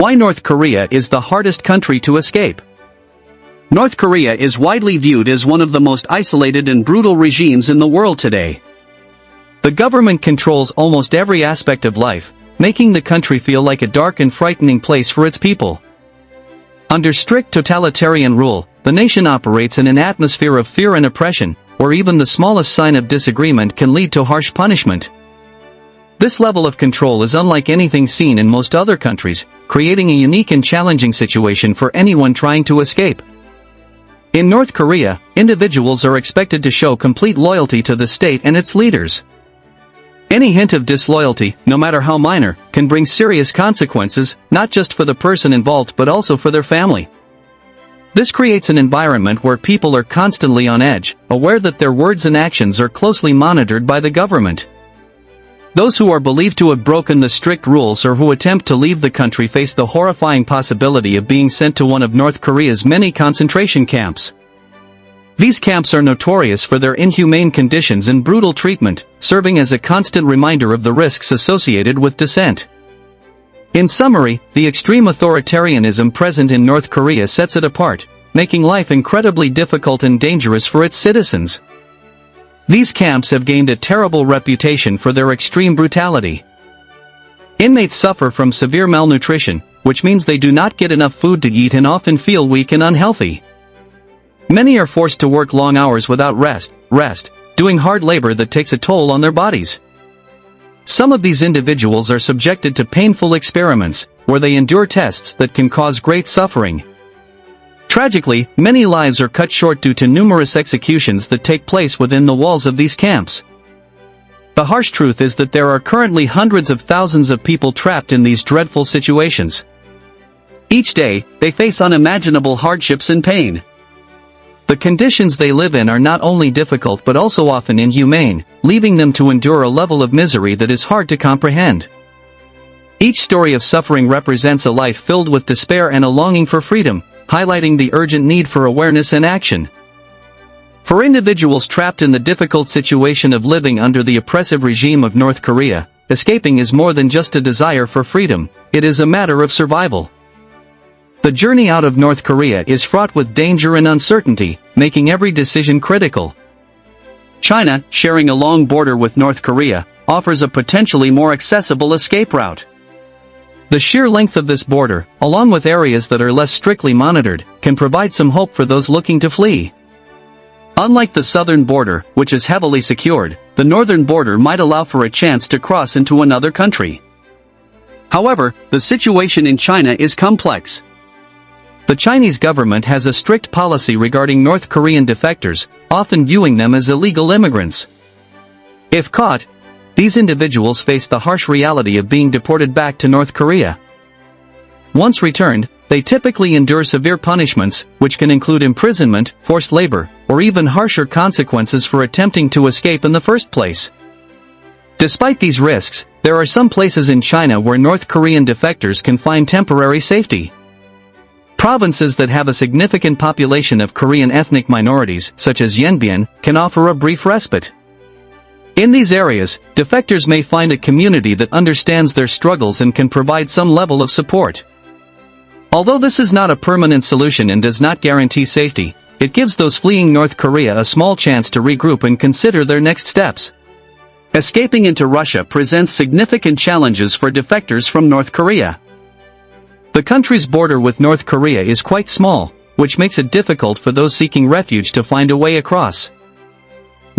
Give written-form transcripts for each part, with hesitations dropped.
Why North Korea is the hardest country to escape. North Korea is widely viewed as one of the most isolated and brutal regimes in the world today. The government controls almost every aspect of life, making the country feel like a dark and frightening place for its people. Under strict totalitarian rule, the nation operates in an atmosphere of fear and oppression, where even the smallest sign of disagreement can lead to harsh punishment. This level of control is unlike anything seen in most other countries, creating a unique and challenging situation for anyone trying to escape. In North Korea, individuals are expected to show complete loyalty to the state and its leaders. Any hint of disloyalty, no matter how minor, can bring serious consequences, not just for the person involved but also for their family. This creates an environment where people are constantly on edge, aware that their words and actions are closely monitored by the government. Those who are believed to have broken the strict rules or who attempt to leave the country face the horrifying possibility of being sent to one of North Korea's many concentration camps. These camps are notorious for their inhumane conditions and brutal treatment, serving as a constant reminder of the risks associated with dissent. In summary, the extreme authoritarianism present in North Korea sets it apart, making life incredibly difficult and dangerous for its citizens. These camps have gained a terrible reputation for their extreme brutality. Inmates suffer from severe malnutrition, which means they do not get enough food to eat and often feel weak and unhealthy. Many are forced to work long hours without rest, doing hard labor that takes a toll on their bodies. Some of these individuals are subjected to painful experiments, where they endure tests that can cause great suffering. Tragically, many lives are cut short due to numerous executions that take place within the walls of these camps. The harsh truth is that there are currently hundreds of thousands of people trapped in these dreadful situations. Each day, they face unimaginable hardships and pain. The conditions they live in are not only difficult but also often inhumane, leaving them to endure a level of misery that is hard to comprehend. Each story of suffering represents a life filled with despair and a longing for freedom, highlighting the urgent need for awareness and action. For individuals trapped in the difficult situation of living under the oppressive regime of North Korea, escaping is more than just a desire for freedom, it is a matter of survival. The journey out of North Korea is fraught with danger and uncertainty, making every decision critical. China, sharing a long border with North Korea, offers a potentially more accessible escape route. The sheer length of this border, along with areas that are less strictly monitored, can provide some hope for those looking to flee. Unlike the southern border, which is heavily secured, the northern border might allow for a chance to cross into another country. However, the situation in China is complex. The Chinese government has a strict policy regarding North Korean defectors, often viewing them as illegal immigrants. If caught, these individuals face the harsh reality of being deported back to North Korea. Once returned, they typically endure severe punishments, which can include imprisonment, forced labor, or even harsher consequences for attempting to escape in the first place. Despite these risks, there are some places in China where North Korean defectors can find temporary safety. Provinces that have a significant population of Korean ethnic minorities, such as Yanbian, can offer a brief respite. In these areas, defectors may find a community that understands their struggles and can provide some level of support. Although this is not a permanent solution and does not guarantee safety, it gives those fleeing North Korea a small chance to regroup and consider their next steps. Escaping into Russia presents significant challenges for defectors from North Korea. The country's border with North Korea is quite small, which makes it difficult for those seeking refuge to find a way across.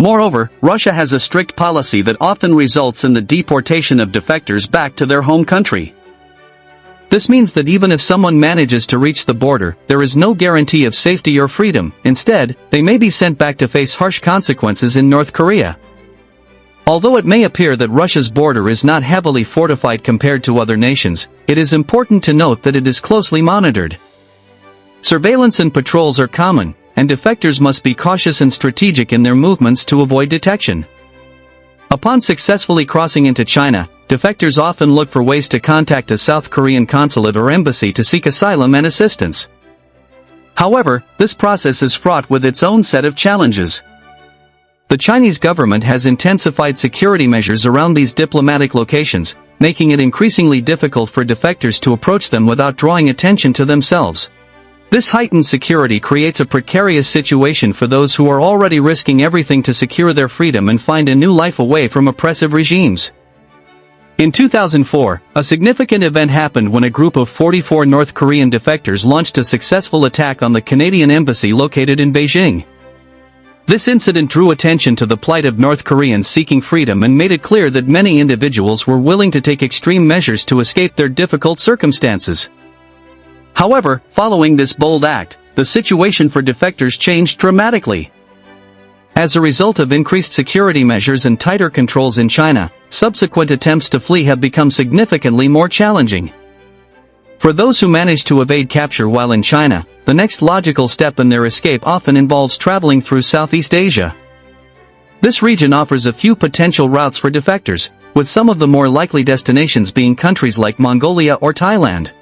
Moreover, Russia has a strict policy that often results in the deportation of defectors back to their home country. This means that even if someone manages to reach the border, there is no guarantee of safety or freedom. Instead, they may be sent back to face harsh consequences in North Korea. Although it may appear that Russia's border is not heavily fortified compared to other nations, it is important to note that it is closely monitored. Surveillance and patrols are common, and defectors must be cautious and strategic in their movements to avoid detection. Upon successfully crossing into China, defectors often look for ways to contact a South Korean consulate or embassy to seek asylum and assistance. However, this process is fraught with its own set of challenges. The Chinese government has intensified security measures around these diplomatic locations, making it increasingly difficult for defectors to approach them without drawing attention to themselves. This heightened security creates a precarious situation for those who are already risking everything to secure their freedom and find a new life away from oppressive regimes. In 2004, a significant event happened when a group of 44 North Korean defectors launched a successful attack on the Canadian embassy located in Beijing. This incident drew attention to the plight of North Koreans seeking freedom and made it clear that many individuals were willing to take extreme measures to escape their difficult circumstances. However, following this bold act, the situation for defectors changed dramatically. As a result of increased security measures and tighter controls in China, subsequent attempts to flee have become significantly more challenging. For those who manage to evade capture while in China, the next logical step in their escape often involves traveling through Southeast Asia. This region offers a few potential routes for defectors, with some of the more likely destinations being countries like Mongolia or Thailand.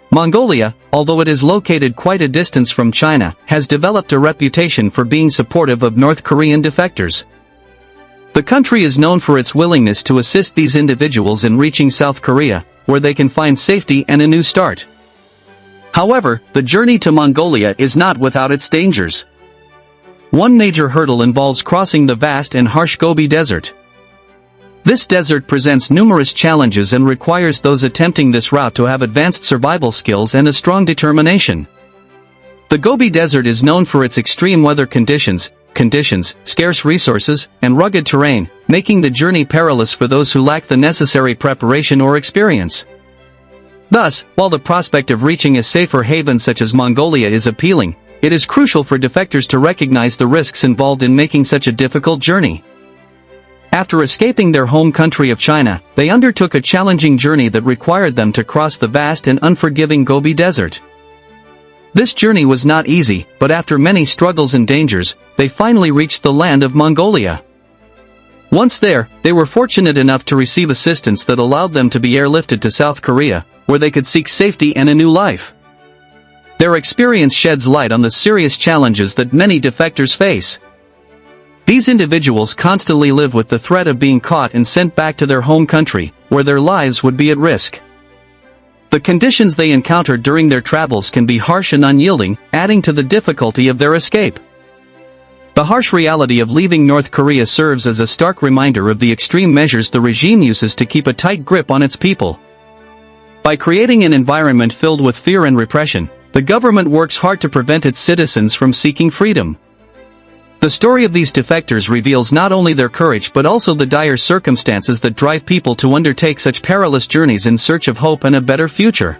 Mongolia, although it is located quite a distance from China, has developed a reputation for being supportive of North Korean defectors. The country is known for its willingness to assist these individuals in reaching South Korea, where they can find safety and a new start. However, the journey to Mongolia is not without its dangers. One major hurdle involves crossing the vast and harsh Gobi Desert. This desert presents numerous challenges and requires those attempting this route to have advanced survival skills and a strong determination. The Gobi Desert is known for its extreme weather conditions, scarce resources, and rugged terrain, making the journey perilous for those who lack the necessary preparation or experience. Thus, while the prospect of reaching a safer haven such as Mongolia is appealing, it is crucial for defectors to recognize the risks involved in making such a difficult journey. After escaping their home country of China, they undertook a challenging journey that required them to cross the vast and unforgiving Gobi Desert. This journey was not easy, but after many struggles and dangers, they finally reached the land of Mongolia. Once there, they were fortunate enough to receive assistance that allowed them to be airlifted to South Korea, where they could seek safety and a new life. Their experience sheds light on the serious challenges that many defectors face. These individuals constantly live with the threat of being caught and sent back to their home country, where their lives would be at risk. The conditions they encounter during their travels can be harsh and unyielding, adding to the difficulty of their escape. The harsh reality of leaving North Korea serves as a stark reminder of the extreme measures the regime uses to keep a tight grip on its people. By creating an environment filled with fear and repression, the government works hard to prevent its citizens from seeking freedom. The story of these defectors reveals not only their courage but also the dire circumstances that drive people to undertake such perilous journeys in search of hope and a better future.